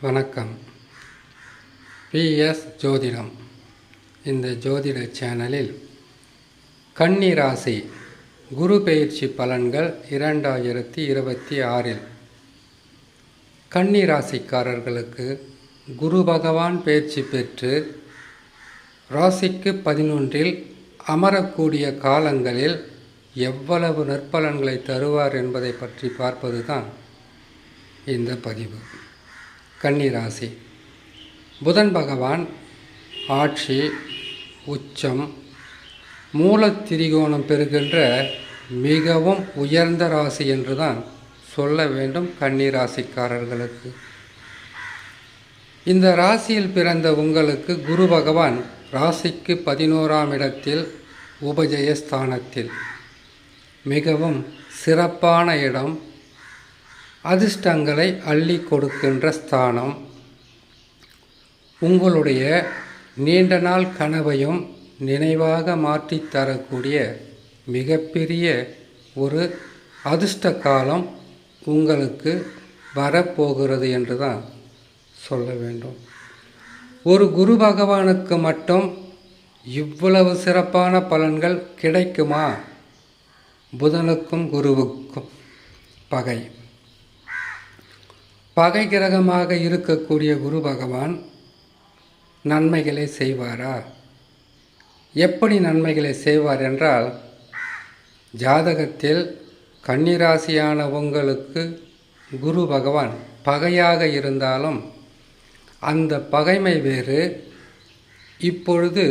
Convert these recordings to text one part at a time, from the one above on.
வணக்கம். பிஎஸ் ஜோதிடம். இந்த ஜோதிட சேனலில் கன்னி ராசி குரு பெயர்ச்சி பலன்கள் 2026 கன்னி ராசிக்காரர்களுக்கு குரு பகவான் பெயர்ச்சி பெற்று ராசிக்கு 11 அமரக்கூடிய காலங்களில் எவ்வளவு நற்பலன்களை தருவார் என்பதை பற்றி பார்ப்பதுதான் இந்த பதிவு. கன்னி ராசி புதன் பகவான் ஆட்சி உச்சம் மூலத்திரிகோணம் பெறுகின்ற மிகவும் உயர்ந்த ராசி என்றுதான் சொல்ல வேண்டும். கன்னி ராசிக்காரர்களுக்கு இந்த ராசியில் பிறந்த உங்களுக்கு குரு பகவான் ராசிக்கு 11ஆம் இடத்தில் உபஜயஸ்தானத்தில் மிகவும் சிறப்பான இடம், அதிர்ஷ்டங்களை அள்ளி கொடுக்கின்ற ஸ்தானம், உங்களுடைய நீண்ட நாள் கனவையும் நினைவாக மாற்றித் தரக்கூடிய மிகப்பெரிய ஒரு அதிர்ஷ்ட காலம் உங்களுக்கு வரப்போகிறது என்று தான் சொல்ல வேண்டும். ஒரு குரு பகவானுக்கு மட்டும் இவ்வளவு சிறப்பான பலன்கள் கிடைக்குமா? புதனுக்கும் குருவுக்கும் பகை கிரகமாக இருக்கக்கூடிய குரு பகவான் நன்மைகளை செய்வாரா? எப்படி நன்மைகளை செய்வார் என்றால், ஜாதகத்தில் கன்னிராசியான உங்களுக்கு குரு பகவான் பகையாக இருந்தாலும் அந்த பகைமை வேறு. இப்பொழுது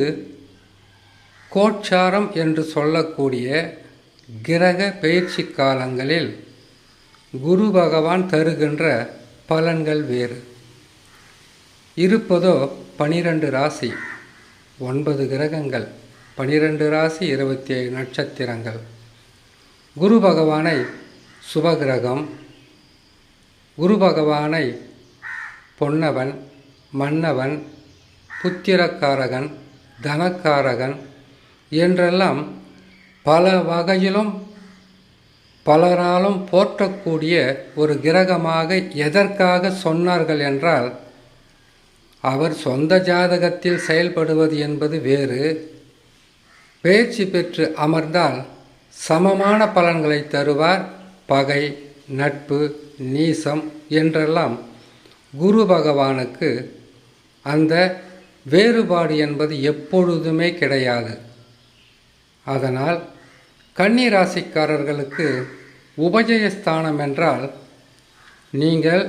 கோட்சாரம் என்று சொல்லக்கூடிய கிரக பெயர்ச்சி காலங்களில் குரு பகவான் தருகின்ற பலன்கள் வேறு. இருப்பதோ 12 ராசி, 9 கிரகங்கள், 12 ராசி, 27 நட்சத்திரங்கள். குரு பகவானை சுபகிரகம், குரு பகவானை பொன்னவன், மன்னவன், புத்திரக்காரகன், தனக்காரகன் என்றெல்லாம் பல வகையிலும் பலராலும் போற்றக்கூடிய ஒரு கிரகமாக எதற்காக சொன்னார்கள் என்றால், அவர் சொந்த ஜாதகத்தில் செயல்படுவது என்பது வேறு. பெயர்ச்சி பெற்று அமர்ந்தால் சமமான பலன்களை தருவார். பகை, நட்பு, நீசம் என்றெல்லாம் குரு பகவானுக்கு அந்த வேறுபாடு என்பது எப்பொழுதுமே கிடையாது. அதனால் கன்னி ராசிக்காரர்களுக்கு உபஜயஸ்தானம் என்றால், நீங்கள்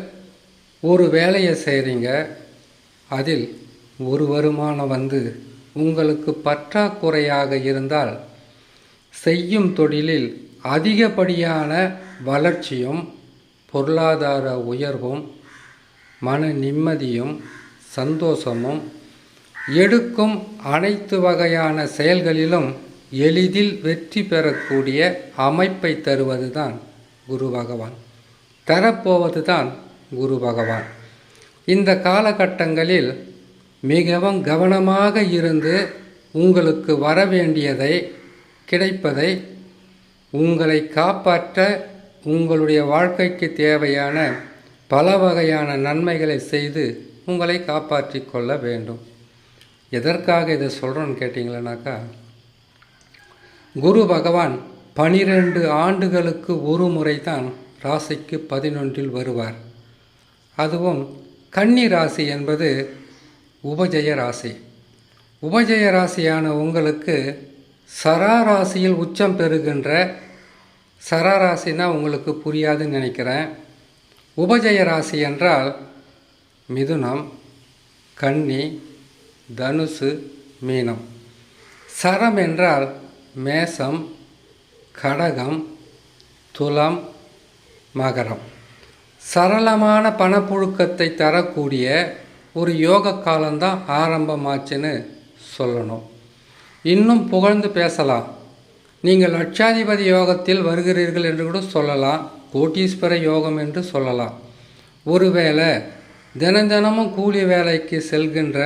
ஒரு வேலையை செய்கிறீங்க, அதில் ஒரு வருமானம் வந்து உங்களுக்கு பற்றாக்குறையாக இருந்தால் செய்யும் தொழிலில் அதிகப்படியான வளர்ச்சியும் பொருளாதார உயர்வும் மன நிம்மதியும் சந்தோஷமும், எடுக்கும் அனைத்து வகையான செயல்களிலும் எளிதில் வெற்றி பெறக்கூடிய அமைப்பை தருவது தான் குரு பகவான், தரப்போவது தான் குரு பகவான். இந்த காலகட்டங்களில் மிகவும் கவனமாக இருந்து உங்களுக்கு வர வேண்டியதை கிடைப்பதை, உங்களை காப்பாற்ற உங்களுடைய வாழ்க்கைக்கு தேவையான பல வகையான நன்மைகளை செய்து உங்களை காப்பாற்றி கொள்ள வேண்டும். எதற்காக இதை சொல்கிறோன்னு கேட்டிங்களேனாக்கா, குரு பகவான் 12 ஆண்டுகளுக்கு ஒரு முறை தான் ராசிக்கு 11 வருவார். அதுவும் கன்னி ராசி என்பது உபஜய ராசி. உபஜய ராசியான உங்களுக்கு சராராசியில் உச்சம் பெறுகின்ற, சராராசினா உங்களுக்கு புரியாதுன்னு நினைக்கிறேன். உபஜய ராசி என்றால் மிதுனம், கன்னி, தனுசு, மீனம். சரம் என்றால் மேசம், கடகம், துலாம், மகரம். சரளமான பணப்புழுக்கத்தை தரக்கூடிய ஒரு யோக காலம்தான் ஆரம்பமாச்சுன்னு சொல்லணும். இன்னும் புகழ்ந்து பேசலாம். நீங்கள் லட்சாதிபதி யோகத்தில் வருகிறீர்கள் என்று கூட சொல்லலாம், கோட்டீஸ்வர யோகம் என்று சொல்லலாம். ஒருவேளை தினமும் கூலி வேலைக்கு செல்கின்ற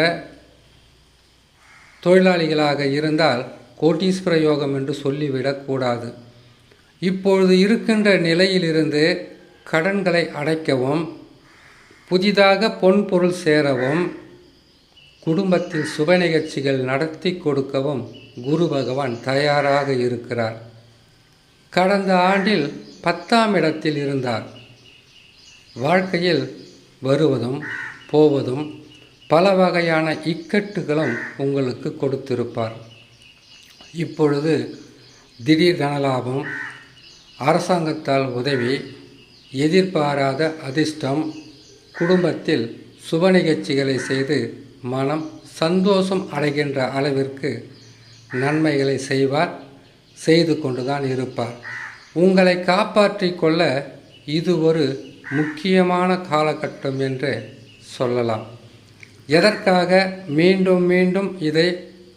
தொழிலாளிகளாக இருந்தால் கோட்டீஸ்வர யோகம் என்று சொல்லிவிடக்கூடாது. இப்பொழுது இருக்கின்ற நிலையிலிருந்து கடன்களை அடைக்கவும் புதிதாக பொன் பொருள் சேரவும் குடும்பத்தில் சுப நிகழ்ச்சிகள் நடத்தி கொடுக்கவும் குரு பகவான் தயாராக இருக்கிறார். கடந்த ஆண்டில் 10ஆம் இடத்தில் இருந்தார். வாழ்க்கையில் வருவதும் போவதும் பல வகையான இக்கட்டுகளும் உங்களுக்கு கொடுத்திருப்பார். இப்பொழுது திடீர் தனலாபம், அரசாங்கத்தால் உதவி, எதிர்பாராத அதிர்ஷ்டம், குடும்பத்தில் சுப நிகழ்ச்சிகளை செய்து மனம் சந்தோஷம் அடைகின்ற அளவிற்கு நன்மைகளை செய்து கொண்டுதான் இருப்பார். உங்களை காப்பாற்றி கொள்ள இது ஒரு முக்கியமான காலகட்டம் என்று சொல்லலாம். எதற்காக மீண்டும் மீண்டும் இதை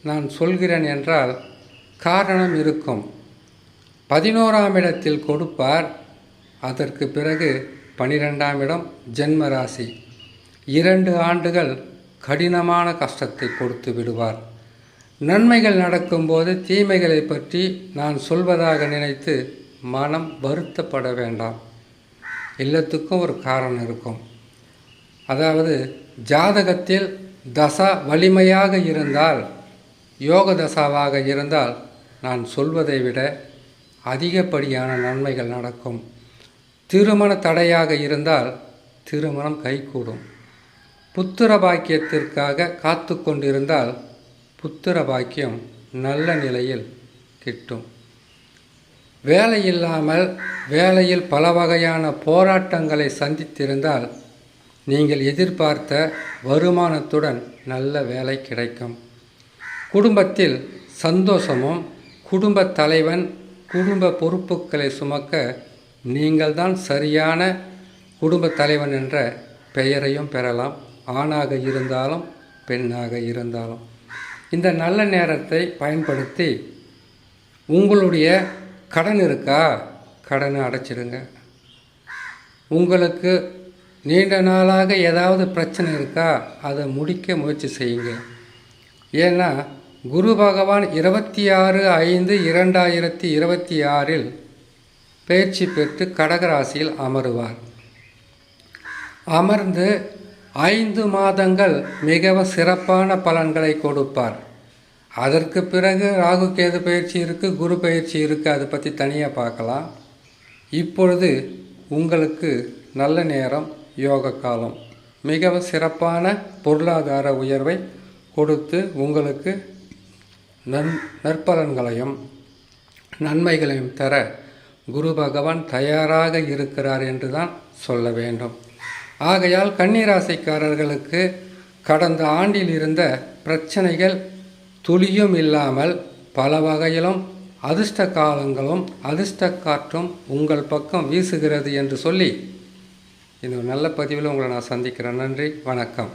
நான் சொல்கிறேன் என்றால் காரணம் இருக்கும். 11ஆம் இடத்தில் கொடுப்பார். அதற்கு பிறகு 12ஆம் இடம் ஜென்ம ராசி. 2 ஆண்டுகள் கடினமான கஷ்டத்தை கொடுத்து விடுவார். நன்மைகள் நடக்கும்போது தீமைகளை பற்றி நான் சொல்வதாக நினைத்து மனம் வருத்தப்பட வேண்டாம். எல்லாத்துக்கும் ஒரு காரணம் இருக்கும். அதாவது ஜாதகத்தில் தசா வலிமையாக இருந்தால், யோக தசாவாக இருந்தால் நான் சொல்வதை விட அதிகப்படியான நன்மைகள் நடக்கும். திருமண தடையாக இருந்தால் திருமணம் கைகூடும். புத்திர பாக்கியத்திற்காக காத்து கொண்டிருந்தால் புத்திர பாக்கியம் நல்ல நிலையில் கிட்டும். வேலை இல்லாமல் வேலையில் பல வகையான போராட்டங்களை சந்தித்திருந்தால் நீங்கள் எதிர்பார்த்த வருமானத்துடன் நல்ல வேலை கிடைக்கும். குடும்பத்தில் சந்தோஷமும், குடும்ப தலைவன் குடும்ப பொறுப்புகளை சுமக்க நீங்கள்தான் சரியான குடும்ப தலைவன் என்ற பெயரையும் பெறலாம். ஆணாக இருந்தாலும் பெண்ணாக இருந்தாலும் இந்த நல்ல நேரத்தை பயன்படுத்தி உங்களுடைய கடன் இருக்கா, கடனை அடைச்சிடுங்க. உங்களுக்கு நீண்ட நாளாக ஏதாவது பிரச்சனை இருக்கா, அதை முடிக்க முயற்சி செய்யுங்க. ஏன்னா குரு பகவான் 26/5/2026 பயிற்சி பெற்று கடகராசியில் அமருவார். அமர்ந்து 5 மாதங்கள் மிகவும் சிறப்பான பலன்களை கொடுப்பார். அதற்கு பிறகு ராகு கேது பயிற்சி இருக்குது, குரு பயிற்சி இருக்குது. அதை பற்றி தனியாக பார்க்கலாம். இப்பொழுது உங்களுக்கு நல்ல நேரம், யோக காலம், மிகவும் சிறப்பான பொருளாதார உயர்வை கொடுத்து உங்களுக்கு நற்பலன்களையும் நன்மைகளையும் தர குரு பகவான் தயாராக இருக்கிறார் என்று தான் சொல்ல வேண்டும். ஆகையால் கன்னிராசிக்காரர்களுக்கு கடந்த ஆண்டில் இருந்த பிரச்சனைகள் துளியும் இல்லாமல் பல வகையிலும் அதிர்ஷ்ட காலங்களும் அதிர்ஷ்ட காற்றும் உங்கள் பக்கம் வீசுகிறது என்று சொல்லி இந்த நல்ல பதிவில் உங்களை நான் சந்திக்கிறேன். நன்றி, வணக்கம்.